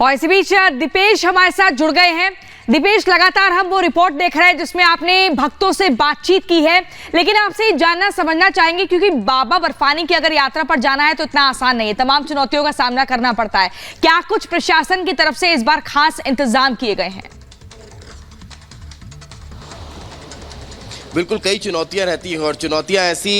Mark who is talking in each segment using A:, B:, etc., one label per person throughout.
A: और इसी बीच दीपेश हमारे साथ जुड़ गए हैं। दीपेश, लगातार हम वो रिपोर्ट देख रहे हैं जिसमें आपने भक्तों से बातचीत की है, लेकिन आपसे जानना समझना चाहेंगे क्योंकि बाबा बर्फानी की अगर यात्रा पर जाना है तो इतना आसान नहीं है, तमाम चुनौतियों का सामना करना पड़ता है। क्या कुछ प्रशासन की तरफ से इस बार खास इंतजाम किए गए हैं?
B: बिल्कुल, कई चुनौतियां रहती हैं और चुनौतियां ऐसी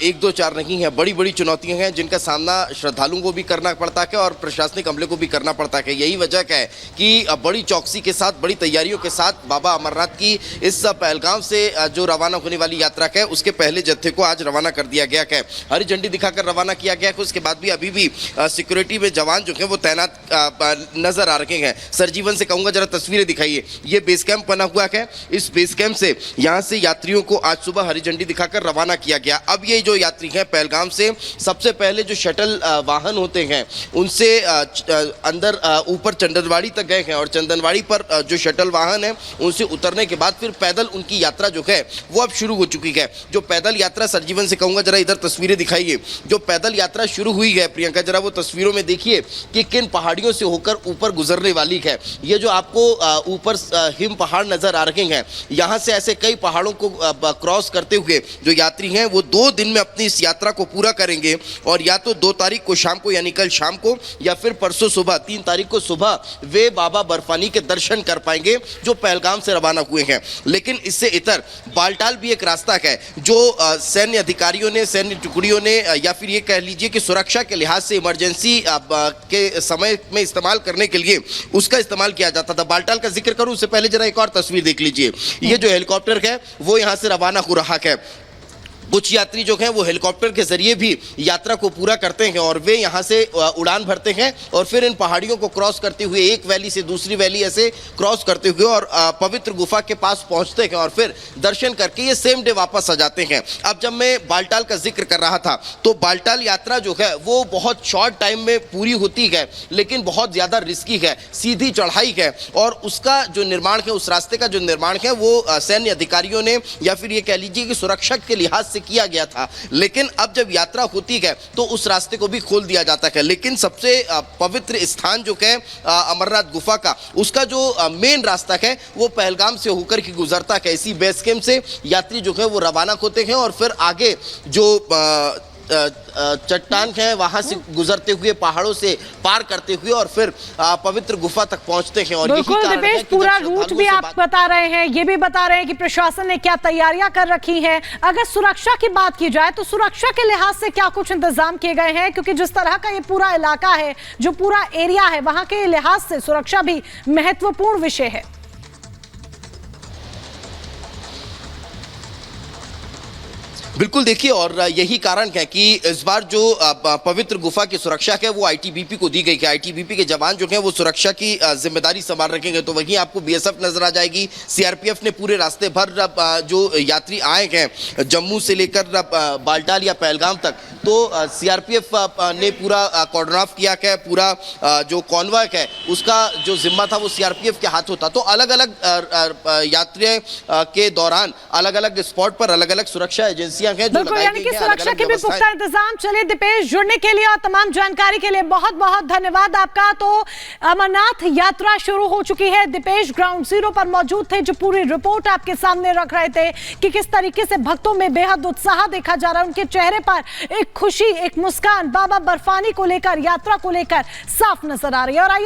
B: एक दो चार नहीं हैं, बड़ी बड़ी चुनौतियां हैं जिनका सामना श्रद्धालुओं को भी करना पड़ता है और प्रशासनिक अमले को भी करना पड़ता है। यही वजह है कि बड़ी चौकसी के साथ, बड़ी तैयारियों के साथ बाबा अमरनाथ की इस पहलगाम से जो रवाना होने वाली यात्रा है उसके पहले जत्थे को आज रवाना कर दिया गया है। हरी झंडी दिखाकर रवाना किया गया है। उसके बाद भी अभी भी सिक्योरिटी में जवान जो है वो तैनात नजर आ रहे हैं। सरजीवन से कहूँगा जरा तस्वीरें दिखाइए। ये बेस कैंप बना हुआ है। इस बेस कैंप से यहाँ से यात्रियों को आज सुबह हरी झंडी दिखाकर रवाना किया गया। अब ये जो यात्री हैं पहलगाम से सबसे पहले जो शटल वाहन होते हैं उनसे अंदर ऊपर चंदनवाड़ी तक गए हैं और चंदनवाड़ी पर जो शटल वाहन है उनसे उतरने के बाद फिर पैदल उनकी यात्रा जो है वो अब शुरू हो चुकी है। जो पैदल यात्रा, सरजीवन से कहूँगा जरा इधर तस्वीरें दिखाइए। जो पैदल यात्रा शुरू हुई है प्रियंका, जरा वो तस्वीरों में देखिए कि किन पहाड़ियों से होकर ऊपर गुजरने वाली है। ये जो आपको ऊपर हिम पहाड़ नजर आ रहे हैं, यहाँ से ऐसे कई पहाड़ों को क्रॉस करते हुए जो यात्री हैं वो 2 दिन में अपनी इस यात्रा को पूरा करेंगे और या तो 2 तारीख को शाम को यानी कल शाम को या फिर परसों सुबह 3 तारीख को सुबह वे बाबा बर्फानी के दर्शन कर पाएंगे जो पहलगाम से रवाना हुए हैं। लेकिन इससे इतर बालटाल भी एक रास्ता है जो सैन्य अधिकारियों ने, सैन्य टुकड़ियों ने या फिर ये कह लीजिए कि सुरक्षा के लिहाज से इमरजेंसी के समय में इस्तेमाल करने के लिए उसका इस्तेमाल किया जाता था। बालटाल का जिक्र करूं उससे पहले जरा एक और तस्वीर देख लीजिए। ये जो हेलीकॉप्टर है वो यहाँ से रवाना हो रहा है। कुछ यात्री जो हैं वो हेलीकॉप्टर के जरिए भी यात्रा को पूरा करते हैं और वे यहाँ से उड़ान भरते हैं और फिर इन पहाड़ियों को क्रॉस करते हुए एक वैली से दूसरी वैली ऐसे क्रॉस करते हुए और पवित्र गुफा के पास पहुँचते हैं और फिर दर्शन करके ये सेम डे वापस आ जाते हैं। अब जब मैं बालटाल का जिक्र कर रहा था तो बालटाल यात्रा जो है वो बहुत शॉर्ट टाइम में पूरी होती है, लेकिन बहुत ज़्यादा रिस्की है, सीधी चढ़ाई है और उसका जो निर्माण है, उस रास्ते का जो निर्माण है वो सैन्य अधिकारियों ने या फिर ये कह लीजिए कि सुरक्षा के लिहाज से किया गया था। लेकिन अब जब यात्रा होती है तो उस रास्ते को भी खोल दिया जाता है। लेकिन सबसे पवित्र स्थान जो है अमरनाथ गुफा का, उसका जो मेन रास्ता है वो पहलगाम से होकर के गुजरता है। इसी बेस कैंप से यात्री जो है वो रवाना होते हैं और फिर आगे जो चट्टान है वहां से गुजरते हुए, पहाड़ों से पार करते हुए और फिर पवित्र गुफा तक पहुंचते हैं। और
A: बिल्कुल दीपेश, पूरा रूट भी आप बता रहे हैं, ये भी बता रहे हैं कि प्रशासन ने क्या तैयारियां कर रखी हैं। अगर सुरक्षा की बात की जाए तो सुरक्षा के लिहाज से क्या कुछ इंतजाम किए गए हैं, क्योंकि जिस तरह का ये पूरा इलाका है, जो पूरा एरिया है, वहां के लिहाज से सुरक्षा भी महत्वपूर्ण विषय है।
B: बिल्कुल, देखिए और यही कारण है कि इस बार जो पवित्र गुफा की सुरक्षा है वो आईटीबीपी को दी गई है। आईटीबीपी के जवान जो हैं वो सुरक्षा की जिम्मेदारी संभाल रखेंगे। तो वहीं आपको बीएसएफ नजर आ जाएगी। सीआरपीएफ ने पूरे रास्ते भर जो यात्री आए हैं जम्मू से लेकर बालटाल या पहलगाम तक, तो सीआरपीएफ ने पूरा कॉर्डन ऑफ किया है। पूरा जो कॉन्वॉय है उसका जो जिम्मा था वो सीआरपीएफ के हाथ होता। तो अलग अलग यात्रियों के दौरान अलग अलग स्पॉट पर अलग अलग सुरक्षा एजेंसियां
A: बिल्कुल, यानी कि सुरक्षा के भी पुख्ता इंतजाम। चलिए दीपेश, जुड़ने के लिए और तमाम जानकारी के लिए बहुत बहुत धन्यवाद आपका। तो अमरनाथ यात्रा शुरू हो चुकी है। दीपेश ग्राउंड जीरो पर मौजूद थे, जो पूरी रिपोर्ट आपके सामने रख रहे थे कि किस तरीके से भक्तों में बेहद उत्साह देखा जा रहा है। उनके चेहरे पर एक खुशी, एक मुस्कान बाबा बर्फानी को लेकर, यात्रा को लेकर साफ नजर आ रही है। और